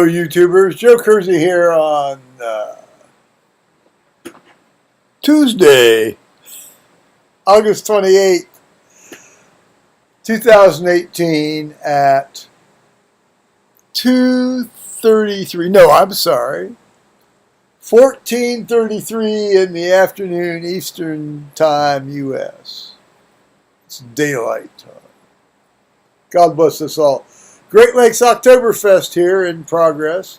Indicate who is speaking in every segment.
Speaker 1: Hello, YouTubers. Joe Kersey here on Tuesday, August 28th, 2018 at 2:33. No, I'm sorry. 14:33 in the afternoon Eastern Time, U.S. It's daylight time. God bless us all. Great Lakes Oktoberfest here in progress.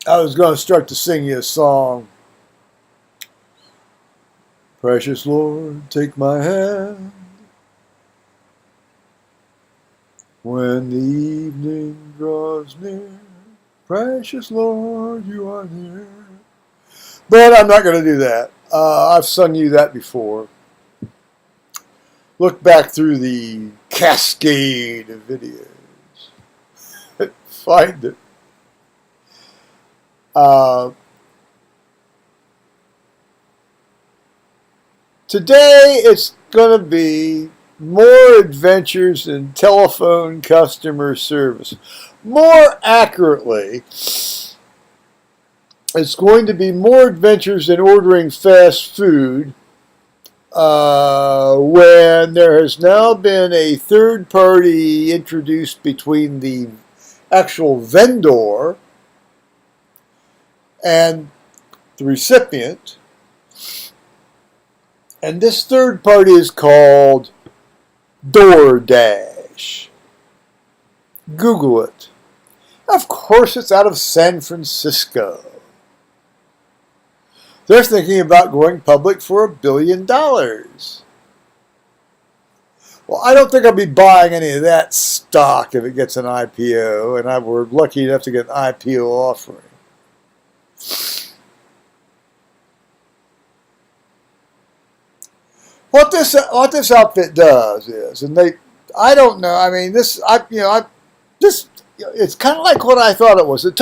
Speaker 1: I was going to start to sing you a song. Precious Lord, take my hand. When the evening draws near, precious Lord, you are near. But I'm not going to do that. I've sung you that before. Look back through the cascade of videos. Find it. Today it's going to be more adventures in telephone customer service. More accurately, it's going to be more adventures in ordering fast food when there has now been a third party introduced between the actual vendor and the recipient. And this third party is called DoorDash. Google it. Of course, it's out of San Francisco. They're thinking about going public for $1 billion. Well, I don't think I'll be buying any of that stock if it gets an IPO, and we're lucky enough to get an IPO offering. What this outfit does is, and I don't know. I mean, it's kind of like what I thought it was. It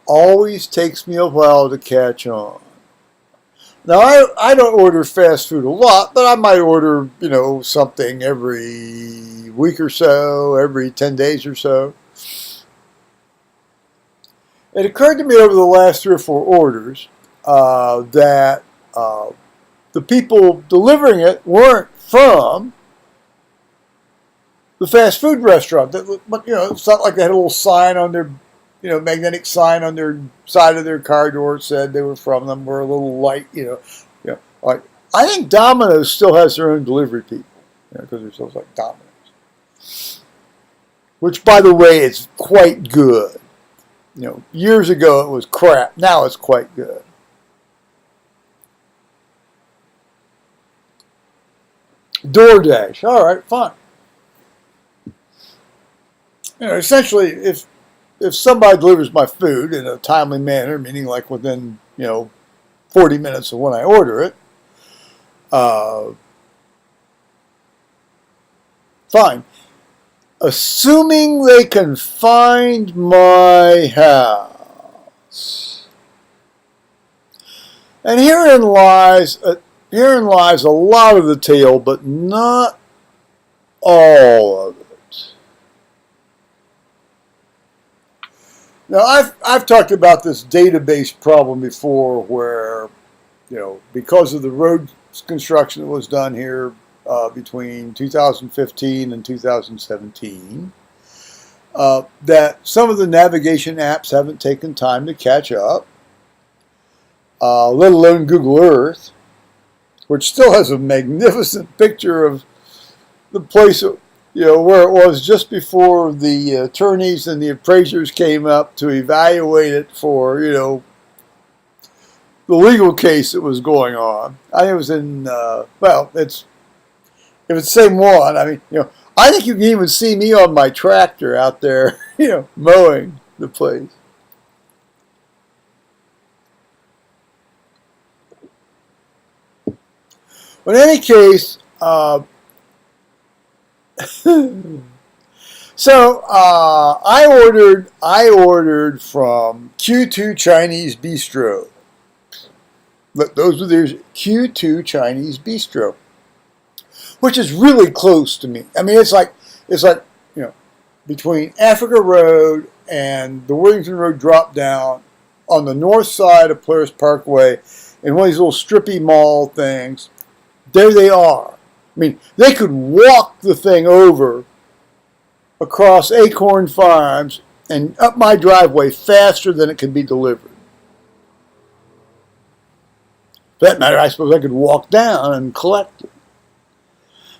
Speaker 1: always takes me a while to catch on. Now, I don't order fast food a lot, but I might order, something every week or so, every 10 days or so. It occurred to me over the last 3 or 4 orders that the people delivering it weren't from the fast food restaurant. But, it's not like they had a little sign on their magnetic sign on their side of their car door said they were from them, or a little light, like I think Domino's still has their own delivery people, because they're still like Domino's, which, by the way, is quite good. Years ago it was crap. Now it's quite good. DoorDash, all right, fine. Essentially, if somebody delivers my food in a timely manner, meaning like within, 40 minutes of when I order it, fine. Assuming they can find my house. And herein lies a lot of the tale, but not all of it. Now, I've talked about this database problem before where, because of the road construction that was done here between 2015 and 2017, that some of the navigation apps haven't taken time to catch up, let alone Google Earth, which still has a magnificent picture of the place, where it was just before the attorneys and the appraisers came up to evaluate it for, the legal case that was going on. I think it was in, if it's the same one, I mean, I think you can even see me on my tractor out there, mowing the place. But in any case, so I ordered from Q2 Chinese Bistro. But those were their Q2 Chinese Bistro. which is really close to me. I mean, it's like you know, between Africa Road and the Worthington Road drop down on the north side of Polaris Parkway, in one of these little strippy mall things. There they are. I mean, they could walk the thing over across Acorn Farms and up my driveway faster than it could be delivered. For that matter, I suppose I could walk down and collect it.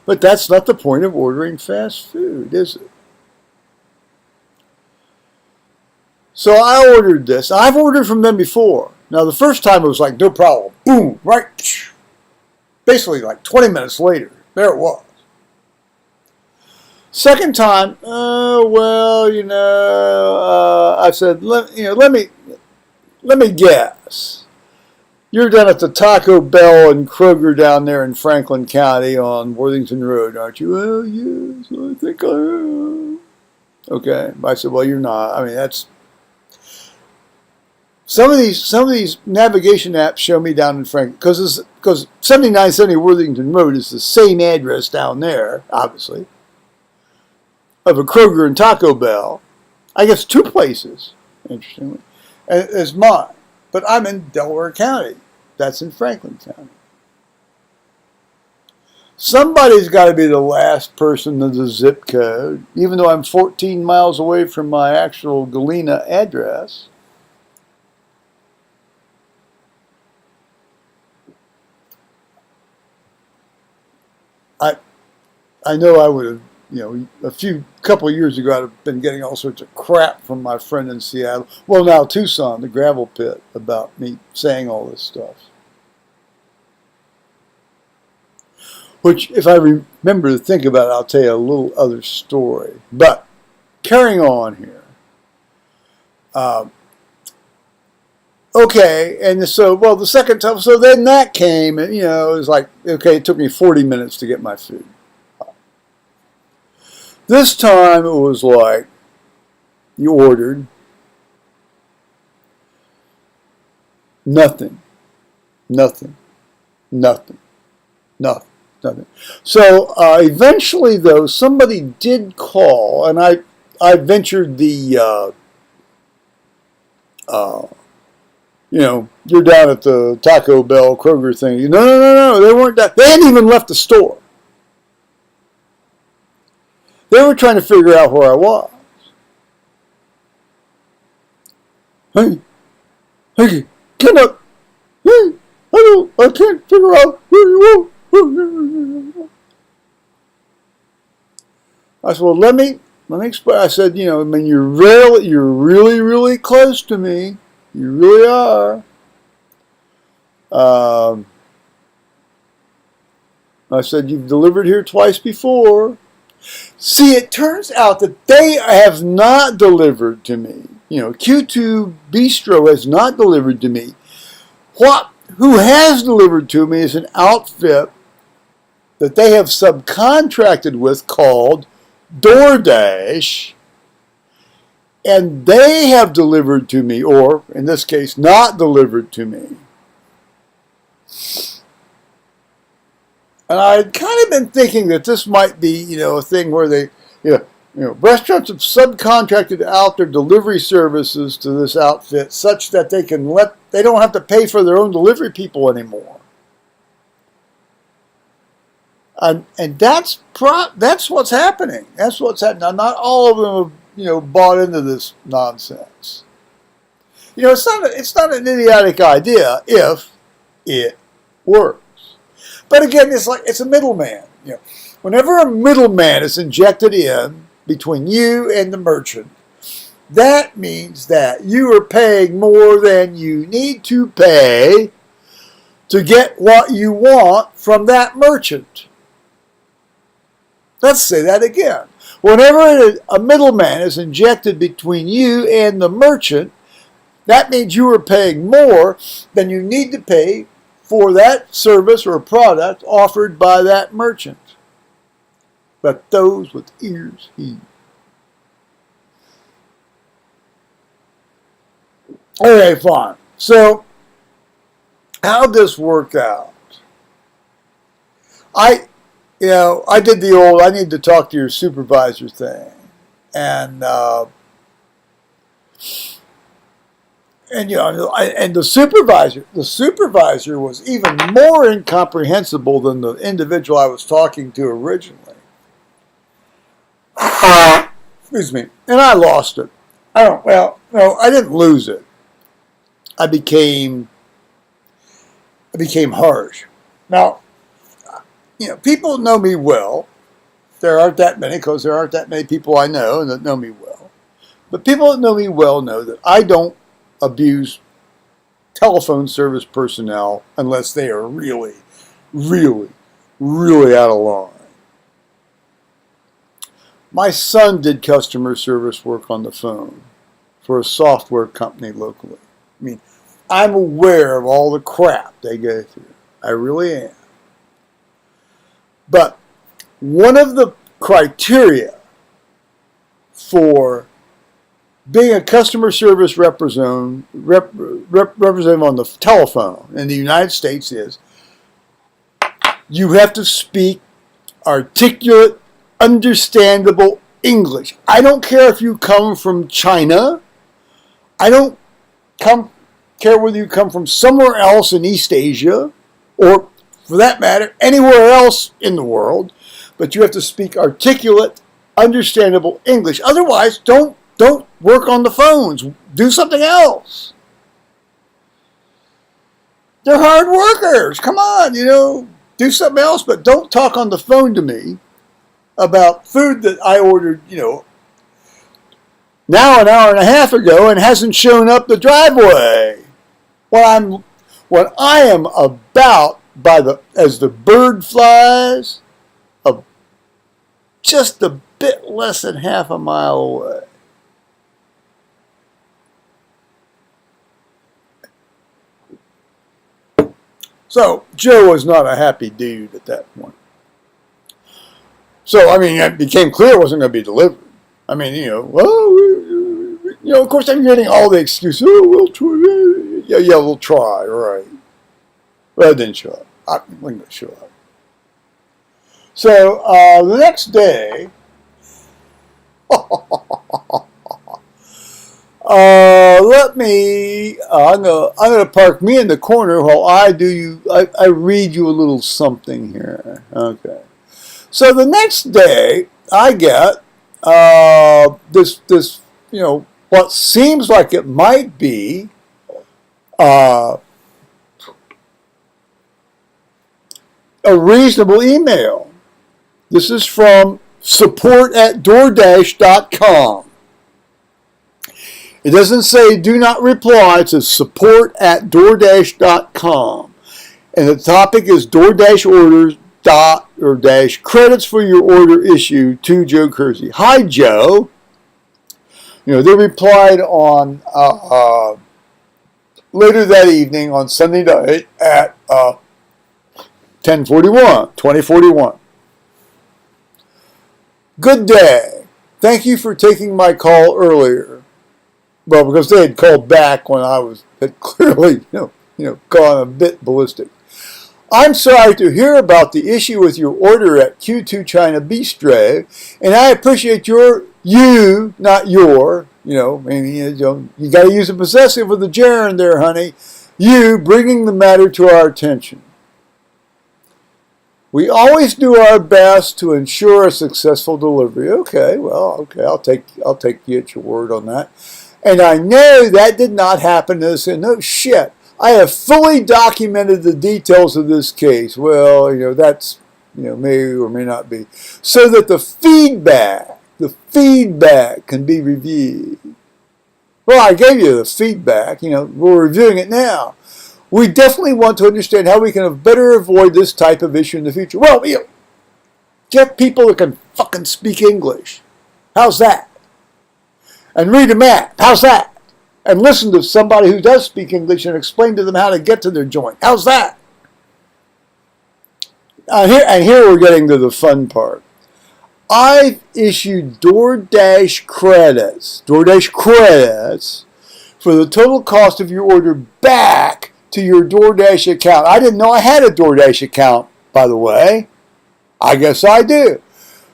Speaker 1: But that's not the point of ordering fast food, is it? So I ordered this. I've ordered from them before. Now, the first time it was like, no problem. Boom, right. Basically, like 20 minutes later, there it was. Second time, I said, let me guess. You're down at the Taco Bell and Kroger down there in Franklin County on Worthington Road, aren't you? Well, yes, I think I am. Okay. I said, well, you're not. I mean, that's some of these navigation apps show me down in Franklin because 7970 Worthington Road is the same address down there, obviously, of a Kroger and Taco Bell. I guess two places, interestingly, as mine. But I'm in Delaware County. That's in Franklin County. Somebody's got to be the last person of the zip code, even though I'm 14 miles away from my actual Galena address. I know I would have, a couple of years ago, I'd have been getting all sorts of crap from my friend in Seattle. Well, now Tucson, the gravel pit, about me saying all this stuff. Which, if I remember to think about it, I'll tell you a little other story. But, carrying on here. Okay, and so, the second time, so then that came, and, it was like, okay, it took me 40 minutes to get my food. This time it was like, you ordered, nothing. So eventually, though, somebody did call, and I ventured the, you're down at the Taco Bell Kroger thing. No, they weren't that. They hadn't even left the store. They were trying to figure out where I was. Hey, I can't figure out where you are. I said, well, let me explain. I said, you're really, really close to me. You really are. I said, you've delivered here twice before. See, it turns out that they have not delivered to me. Q2 Bistro has not delivered to me. Who has delivered to me is an outfit that they have subcontracted with called DoorDash. And they have delivered to me, or in this case, not delivered to me. And I'd kind of been thinking that this might be, a thing where they, restaurants have subcontracted out their delivery services to this outfit such that they don't have to pay for their own delivery people anymore. And that's what's happening. That's what's happening. Now, not all of them have, bought into this nonsense. It's not an idiotic idea if it works. But again, it's a middleman. Whenever a middleman is injected in between you and the merchant, that means that you are paying more than you need to pay to get what you want from that merchant. Let's say that again. Whenever a middleman is injected between you and the merchant, that means you are paying more than you need to pay for that service or product offered by that merchant. Let those with ears heed. Okay, fine. So, how'd this work out? I did the old, I need to talk to your supervisor thing. And, and the supervisor was even more incomprehensible than the individual I was talking to originally. Excuse me. And I lost it. No, I didn't lose it. I became harsh. Now, people know me well. There aren't that many, because there aren't that many people I know that know me well. But people that know me well know that I don't abuse telephone service personnel unless they are really, really, really out of line. My son did customer service work on the phone for a software company locally. I mean, I'm aware of all the crap they go through. I really am. But one of the criteria for being a customer service representative on the telephone in the United States is you have to speak articulate, understandable English. I don't care if you come from China. I don't care whether you come from somewhere else in East Asia, or for that matter, anywhere else in the world, but you have to speak articulate, understandable English. Otherwise, don't work on the phones. Do something else. They're hard workers. Come on, do something else, but don't talk on the phone to me about food that I ordered, now an hour and a half ago and hasn't shown up the driveway. What I am about as the bird flies, just a bit less than half a mile away. So Joe was not a happy dude at that point. So, it became clear it wasn't going to be delivered. Of course I'm getting all the excuses. Oh, we'll try. Yeah, we'll try, right. Well, it didn't show up. I wasn't going to show up. So, the next day, I'm going to park me in the corner while I read you a little something here. Okay. So the next day, I get this what seems like it might be a reasonable email. This is from support@DoorDash.com. It doesn't say do not reply. It says support@DoorDash.com. And the topic is DoorDash orders credits for your order issue to Joe Kersey. Hi, Joe. They replied on later that evening on Sunday night at 2041. Good day. Thank you for taking my call earlier. Well, because they had called back when I had clearly, gone a bit ballistic. I'm sorry to hear about the issue with your order at Q2 China Bistro, and I appreciate not your, you got to use a possessive with the gerund there, honey, you bringing the matter to our attention. We always do our best to ensure a successful delivery. Okay, I'll take you at your word on that. And I know that did not happen. And no shit. I have fully documented the details of this case. Well, that's, may or may not be. So that the feedback can be reviewed. Well, I gave you the feedback. We're reviewing it now. We definitely want to understand how we can better avoid this type of issue in the future. Well, get people that can fucking speak English. How's that? And read a map. How's that? And listen to somebody who does speak English and explain to them how to get to their joint. How's that? Here we're getting to the fun part. I've issued DoorDash credits for the total cost of your order back to your DoorDash account. I didn't know I had a DoorDash account, by the way. I guess I do.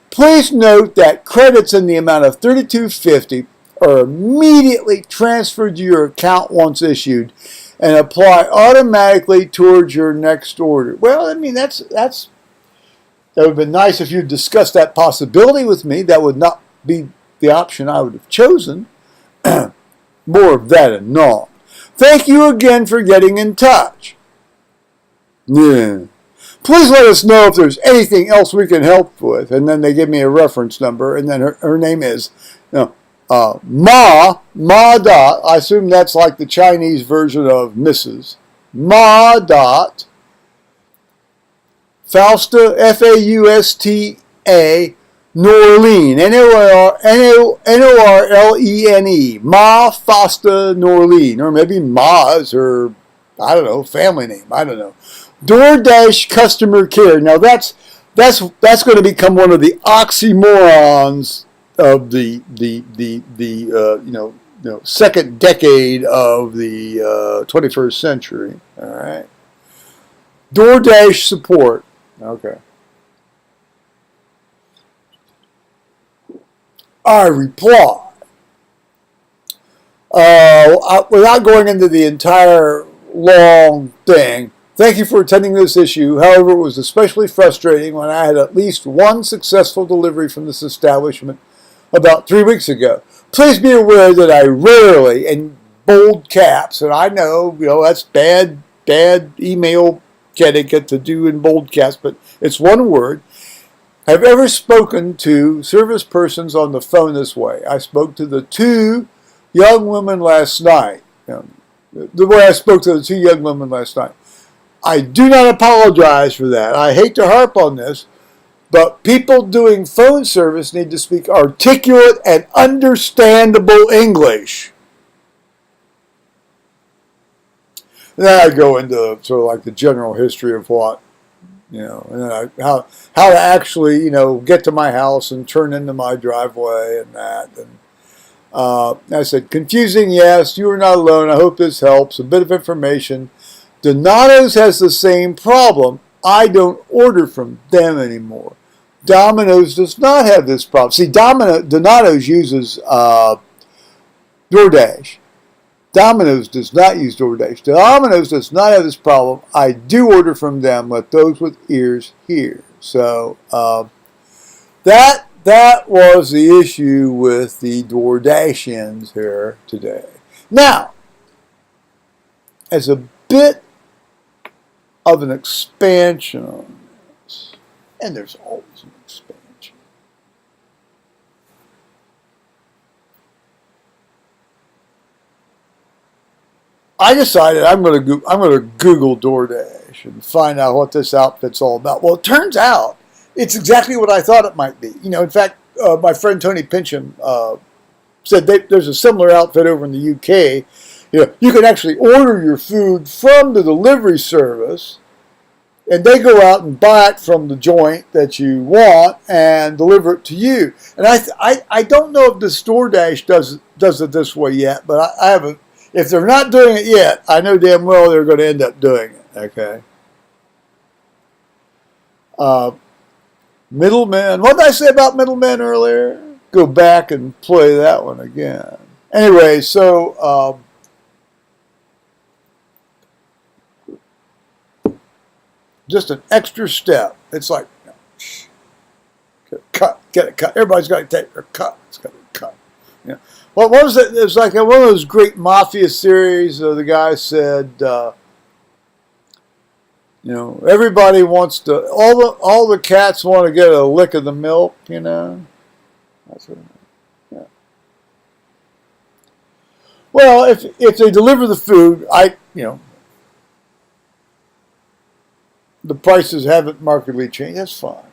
Speaker 1: Please note that credits in the amount of $32.50 are immediately transferred to your account once issued and apply automatically towards your next order. Well, I mean, that would have been nice if you'd discussed that possibility with me. That would not be the option I would have chosen. More of that anon. Thank you again for getting in touch. Yeah. Please let us know if there's anything else we can help with. And then they give me a reference number, and then her name is Ma dot. I assume that's like the Chinese version of Mrs. Ma dot Fausta, Fausta, Norlene, Norlene, Ma Fausta Norlene, or maybe Ma is her, I don't know, family name. I don't know. DoorDash customer care. Now that's going to become one of the oxymorons of the second decade of the 21st century. All right. DoorDash support. Okay. I reply. Without going into the entire long thing, thank you for attending this issue. However, it was especially frustrating when I had at least one successful delivery from this establishment about 3 weeks ago. Please be aware that I rarely, in bold caps, and I know, that's bad email etiquette to do in bold caps, but it's one word, have ever spoken to service persons on the phone this way. I spoke to the two young women last night. The way I spoke to the two young women last night. I do not apologize for that. I hate to harp on this, but people doing phone service need to speak articulate and understandable English. And then I go into sort of like the general history of what, and then how to actually, get to my house and turn into my driveway and that. And I said, confusing, yes, you are not alone. I hope this helps. A bit of information. Donato's has the same problem. I don't order from them anymore. Domino's does not have this problem. See, Donato's uses DoorDash. Domino's does not use DoorDash. Domino's does not have this problem. I do order from them. Let those with ears hear. So that was the issue with the DoorDashians here today. Now, as a bit of an expansion on this, and there's always an expansion. I decided I'm going to Google DoorDash and find out what this outfit's all about. Well, it turns out it's exactly what I thought it might be. In fact, my friend Tony Pincham said there's a similar outfit over in the UK. You can actually order your food from the delivery service, and they go out and buy it from the joint that you want and deliver it to you. And I don't know if this DoorDash does it this way yet, but I haven't. If they're not doing it yet, I know damn well they're going to end up doing it. Okay. Middlemen. What did I say about middlemen earlier? Go back and play that one again. Anyway, so just an extra step. It's like, get it cut. Everybody's got to take their cut. It's got to be cut. What was it? It was like one of those great mafia series. The guy said, everybody wants to. All the cats want to get a lick of the milk. That's what. Yeah. Well, if they deliver the food, the prices haven't markedly changed. That's fine.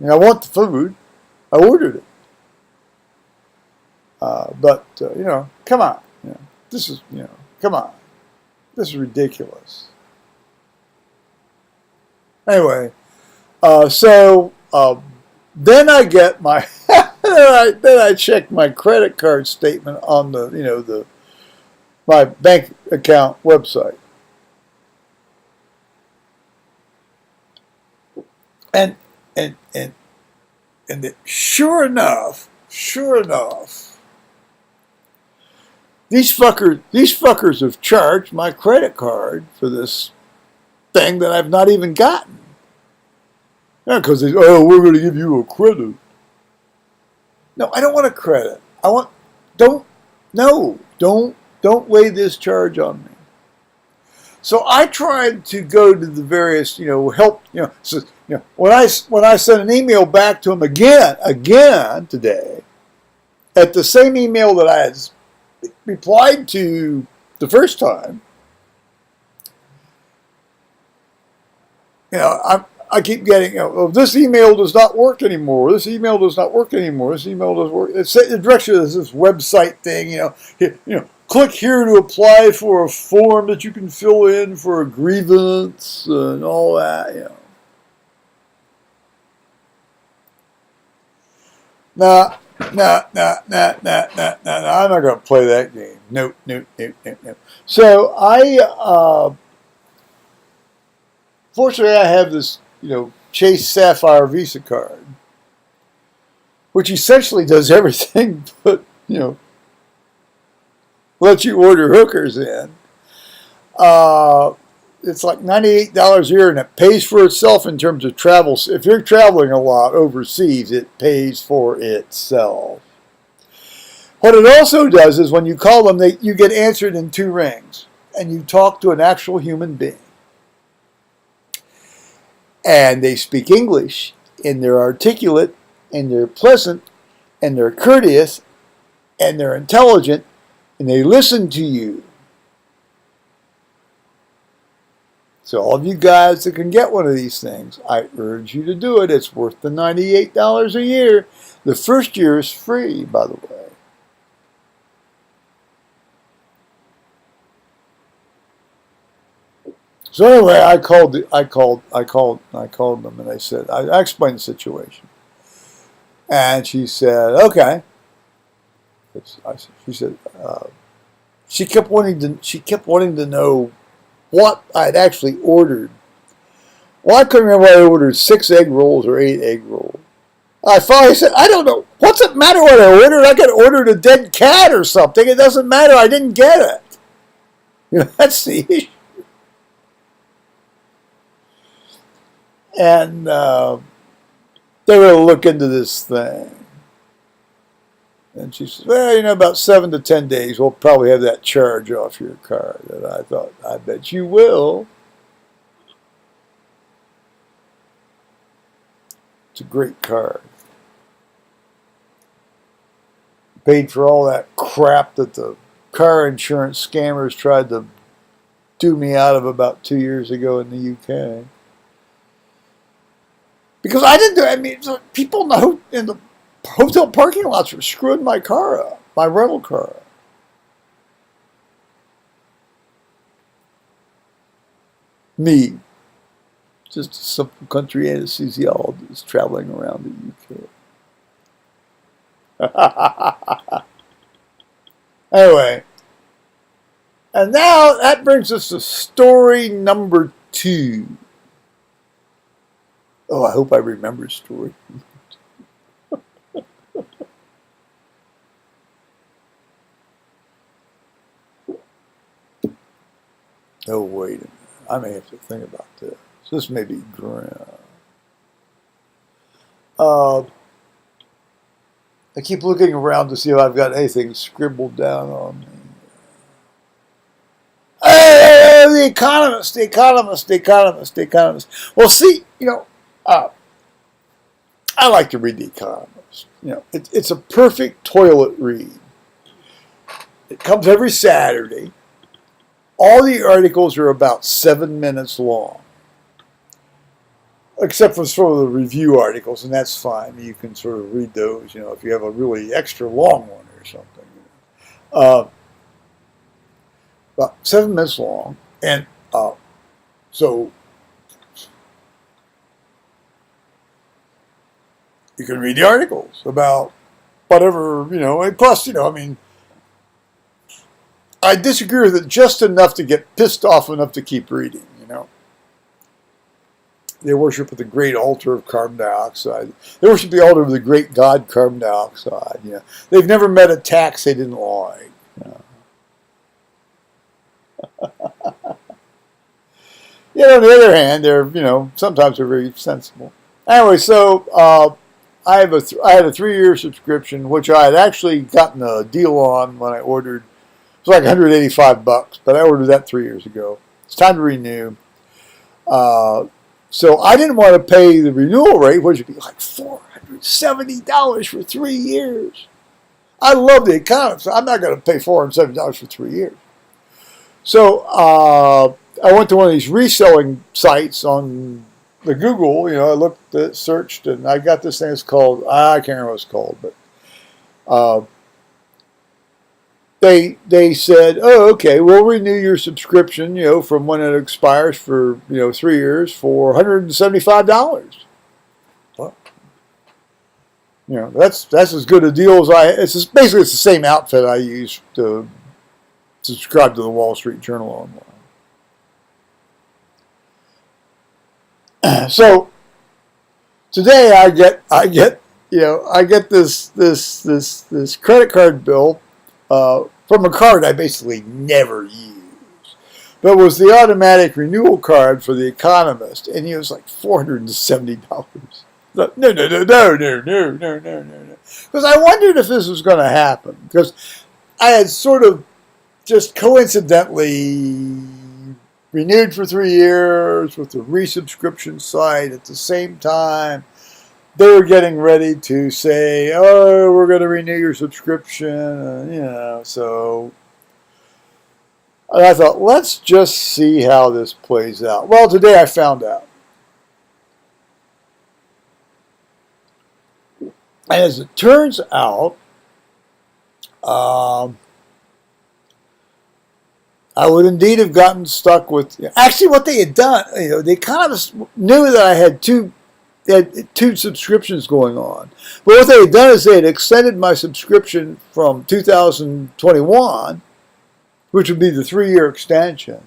Speaker 1: I want the food. I ordered it. But come on. This is, come on. This is ridiculous. Anyway, so then I get my, then I check my credit card statement on my bank account website. And and and sure enough, these fuckers have charged my credit card for this thing that I've not even gotten. Yeah, because we're going to give you a credit. No, I don't want a credit. Don't lay this charge on me. So I tried to go to the various, help, when I sent an email back to him again today, at the same email that I had replied to the first time, I keep getting, this email does not work anymore. This email does not work anymore. This email doesn't work. It directs you to this website thing, click here to apply for a form that you can fill in for a grievance and all that, Nah, I'm not going to play that game. Nope. So fortunately I have this, Chase Sapphire Visa card, which essentially does everything but, let you order hookers in. It's like $98 a year, and it pays for itself in terms of travel. If you're traveling a lot overseas, it pays for itself. What it also does is when you call them, you get answered in 2 rings, and you talk to an actual human being. And they speak English, and they're articulate, and they're pleasant, and they're courteous, and they're intelligent, and they listen to you. So all of you guys that can get one of these things, I urge you to do it. It's worth the $98 a year. The first year is free, by the way. So anyway, I called them, and I said, I explained the situation. And she said, okay. She said, she kept wanting to know what I'd actually ordered. Well, I couldn't remember whether I ordered 6 egg rolls or 8 egg rolls. I finally said, I don't know. What's it matter what I ordered? I could have ordered a dead cat or something. It doesn't matter. I didn't get it. That's the issue. And they're going to look into this thing. And she says, well, about 7 to 10 days, we'll probably have that charge off your card. And I thought, I bet you will. It's a great card. Paid for all that crap that the car insurance scammers tried to do me out of about 2 years ago in the UK. Because I didn't do it. People in the hotel parking lots were screwing my car up, my rental car up. Me, just a simple country anesthesiologist traveling around the UK. Anyway, and now that brings us to story number 2. Oh, I hope I remember story. Oh, wait a minute. I may have to think about this. This may be grim. I keep looking around to see if I've got anything scribbled down on me. The Economist. Well, see, I like to read The Economist. It's a perfect toilet read. It comes every Saturday. All the articles are about 7 minutes long, except for sort of the review articles, and that's fine. You can sort of read those, if you have a really extra long one or something. About 7 minutes long, and so you can read the articles about whatever, and plus, I disagree with it just enough to get pissed off enough to keep reading, They worship at the great altar of carbon dioxide. They worship the altar of the great god carbon dioxide. They've never met a tax they didn't like. Yet on the other hand, sometimes they're very sensible. Anyway, so I had a 3-year subscription, which I had actually gotten a deal on when I ordered. It was like $185, but I ordered that 3 years ago. It's time to renew. So I didn't want to pay the renewal rate, which would be like $470 for 3 years. I love the Economist, so I'm not going to pay $470 for 3 years. So I went to one of these reselling sites on the Google. I looked, searched, and I got this thing. It's called, I can't remember what it's called, but they said, oh, okay, we'll renew your subscription, from when it expires for 3 years for $175. Well, that's as good a deal as basically it's the same outfit I use to subscribe to the Wall Street Journal online. So today I get this credit card bill from a card I basically never use, but it was the automatic renewal card for the Economist, and it was like $470. No. Because I wondered if this was going to happen, because I had sort of just coincidentally renewed for 3 years with the resubscription site at the same time. They were getting ready to say, oh, we're going to renew your subscription, so I thought, let's just see how this plays out. Well, today I found out. And as it turns out, I would indeed have gotten stuck with. Actually, what they had done, they kind of knew that I had two subscriptions going on. But what they had done is they had extended my subscription from 2021, which would be the 3-year extension,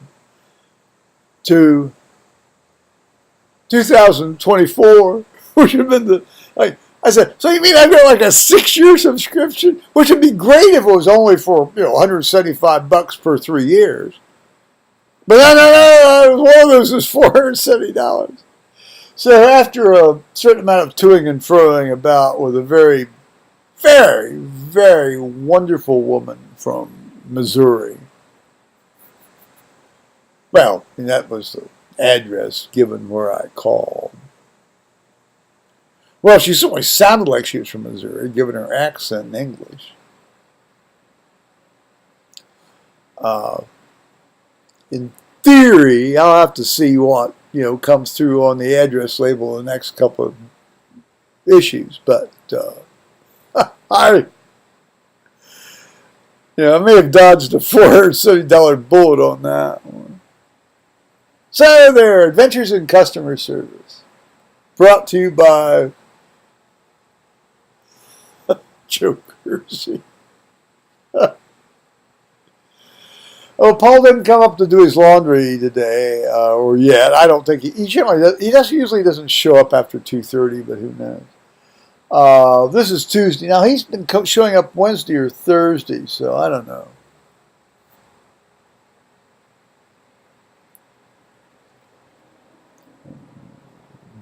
Speaker 1: to 2024, which would have been I said, so you mean I've got like a 6-year subscription, which would be great if it was only for $175 per 3 years. But no, one of those was $470. So after a certain amount of toing and froing about with a very, very, very wonderful woman from Missouri. Well, that was the address given where I called. Well, she certainly sounded like she was from Missouri, given her accent in English. In theory, I'll have to see what comes through on the address label in the next couple of issues, but I may have dodged a $470 bullet on that one. So there, Adventures in Customer Service, brought to you by Joe Kersey. Oh, Paul didn't come up to do his laundry today, or yet. I don't think he usually doesn't show up after 2:30, but who knows? This is Tuesday. Now, he's been showing up Wednesday or Thursday, so I don't know.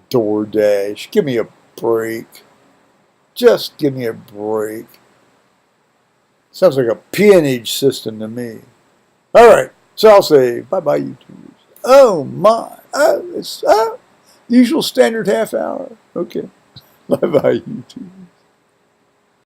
Speaker 1: DoorDash, give me a break. Just give me a break. Sounds like a peonage system to me. All right, so I'll say bye-bye, YouTubers. Oh, my. It's usual standard half hour. Okay. Bye-bye, YouTube.